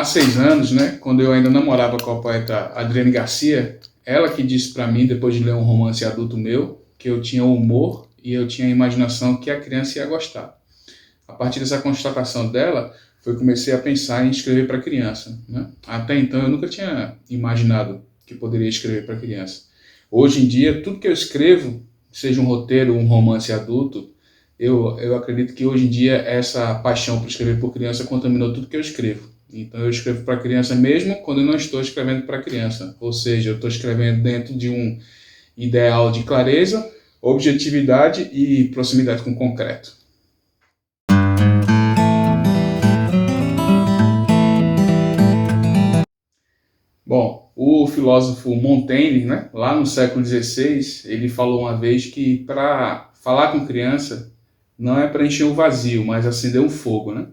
6 anos, né, quando eu ainda namorava com a poeta Adriane Garcia, ela que disse para mim, depois de ler um romance adulto meu, que eu tinha humor e eu tinha a imaginação que a criança ia gostar. A partir dessa constatação dela, foi que comecei a pensar em escrever para criança, né? Até então eu nunca tinha imaginado que poderia escrever para criança. Hoje em dia, tudo que eu escrevo, seja um roteiro, um romance adulto, eu acredito que hoje em dia essa paixão por escrever por criança contaminou tudo que eu escrevo. Então eu escrevo para criança mesmo quando eu não estou escrevendo para criança. Ou seja, eu estou escrevendo dentro de um ideal de clareza, objetividade e proximidade com o concreto. Bom, o filósofo Montaigne, né, lá no século XVI, ele falou uma vez que para falar com criança não é para encher um vazio, mas acender um fogo, né?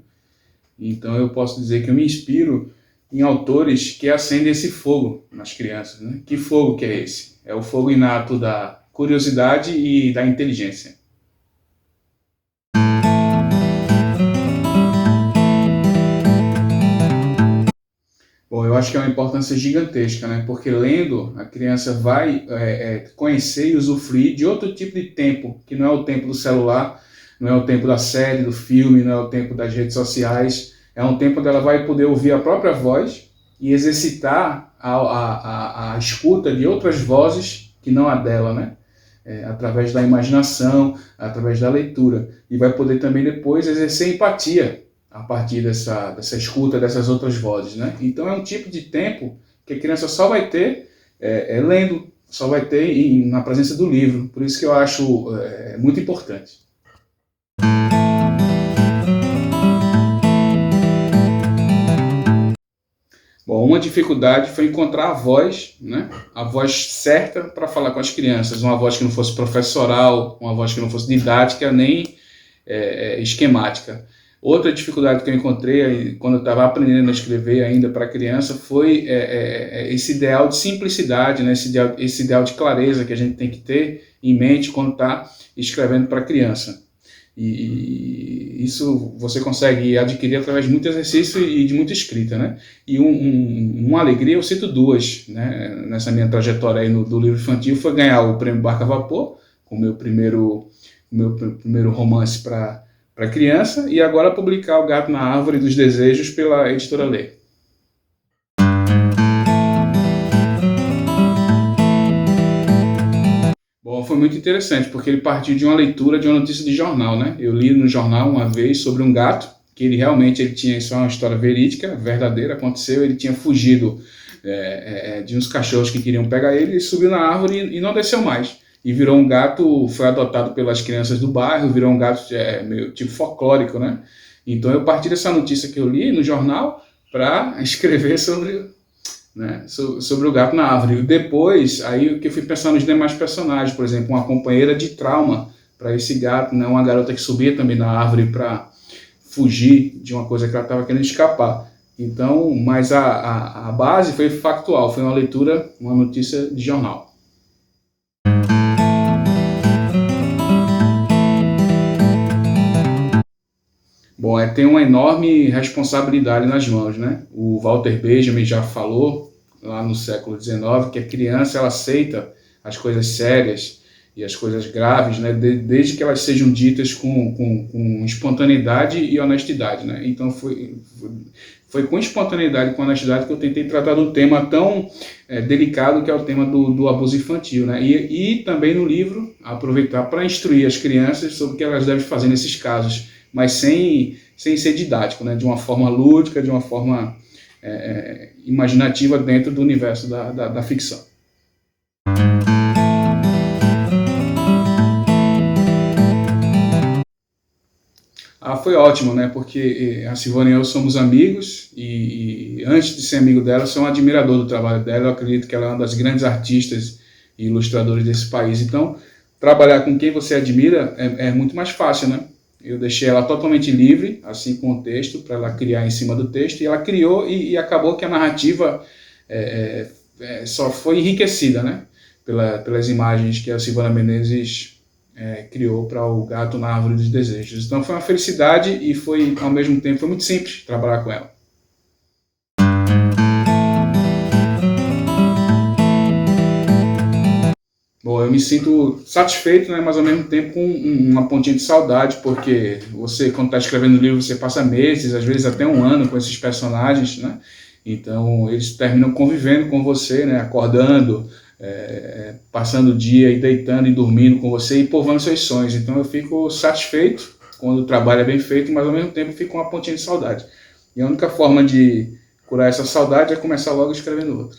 Então eu posso dizer que eu me inspiro em autores que acendem esse fogo nas crianças, né? Que fogo que é esse? É o fogo inato da curiosidade e da inteligência. Bom, eu acho que é uma importância gigantesca, né? Porque lendo, a criança vai conhecer e usufruir de outro tipo de tempo, que não é o tempo do celular, não é o tempo da série, do filme, não é o tempo das redes sociais. É um tempo onde ela vai poder ouvir a própria voz e exercitar a escuta de outras vozes que não a dela, né? Através da imaginação, através da leitura. E vai poder também depois exercer empatia a partir dessa escuta dessas outras vozes, né? Então é um tipo de tempo que a criança só vai ter lendo, só vai ter na presença do livro. Por isso que eu acho muito importante. Bom, uma dificuldade foi encontrar a voz, né? A voz certa para falar com as crianças. Uma voz que não fosse professoral, uma voz que não fosse didática, nem esquemática. Outra dificuldade que eu encontrei quando eu estava aprendendo a escrever ainda para criança foi esse ideal de simplicidade, né? Esse ideal de clareza que a gente tem que ter em mente quando está escrevendo para criança. E isso você consegue adquirir através de muito exercício e de muita escrita, né? E uma alegria, eu cito duas, né? Nessa minha trajetória aí do livro infantil, foi ganhar o Prêmio Barca a Vapor, com o meu primeiro romance para criança, e agora publicar O Gato na Árvore dos Desejos pela Editora Lê. Bom, foi muito interessante, porque ele partiu de uma leitura de uma notícia de jornal, né? Eu li no jornal uma vez sobre um gato, que ele tinha, isso é uma história verídica, verdadeira, aconteceu, ele tinha fugido de uns cachorros que queriam pegar ele, subiu na árvore e não desceu mais. E virou um gato, foi adotado pelas crianças do bairro, virou um gato meio tipo folclórico, né? Então eu parti dessa notícia que eu li no jornal para escrever sobre o gato na árvore. E depois, aí que eu fui pensando nos demais personagens, por exemplo, uma companheira de trauma para esse gato, né? Uma garota que subia também na árvore para fugir de uma coisa que ela estava querendo escapar. Então, mas a base foi factual, foi uma leitura, uma notícia de jornal. Bom, tem uma enorme responsabilidade nas mãos, né? O Walter Benjamin já falou, lá no século XIX, que a criança ela aceita as coisas sérias e as coisas graves, né? Desde que elas sejam ditas com espontaneidade e honestidade, né? Então foi com espontaneidade e com honestidade que eu tentei tratar do tema tão delicado que é o tema do abuso infantil, né? E também no livro aproveitar para instruir as crianças sobre o que elas devem fazer nesses casos, mas sem ser didático, né? De uma forma lúdica, de uma forma imaginativa dentro do universo da ficção. Foi ótimo, né? Porque a Silvana e eu somos amigos e antes de ser amigo dela, sou um admirador do trabalho dela. Eu acredito que ela é uma das grandes artistas e ilustradoras desse país. Então, trabalhar com quem você admira é muito mais fácil, né? Eu deixei ela totalmente livre, assim com o texto, para ela criar em cima do texto, e ela criou e acabou que a narrativa só foi enriquecida, né? Pelas imagens que a Silvana Menezes criou para O Gato na Árvore dos Desejos. Então foi uma felicidade e foi, ao mesmo tempo, foi muito simples trabalhar com ela. Bom, eu me sinto satisfeito, né, mas ao mesmo tempo com uma pontinha de saudade, porque você, quando está escrevendo o livro, você passa meses, às vezes até um ano com esses personagens, né? Então eles terminam convivendo com você, né, acordando, passando o dia e deitando e dormindo com você e povoando seus sonhos. Então eu fico satisfeito quando o trabalho é bem feito, mas ao mesmo tempo fico com uma pontinha de saudade. E a única forma de curar essa saudade é começar logo escrevendo outro.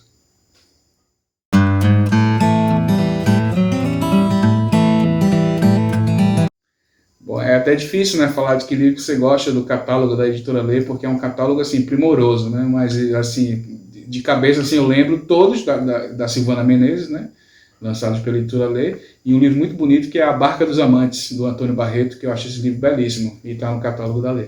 Bom, é até difícil, né, falar de que livro que você gosta do catálogo da Editora Lê, porque é um catálogo assim primoroso, né? Mas assim, de cabeça assim, eu lembro todos da Silvana Menezes, né? Lançados pela Editora Lê, e um livro muito bonito que é A Barca dos Amantes, do Antônio Barreto, que eu acho esse livro belíssimo e está no catálogo da Lê.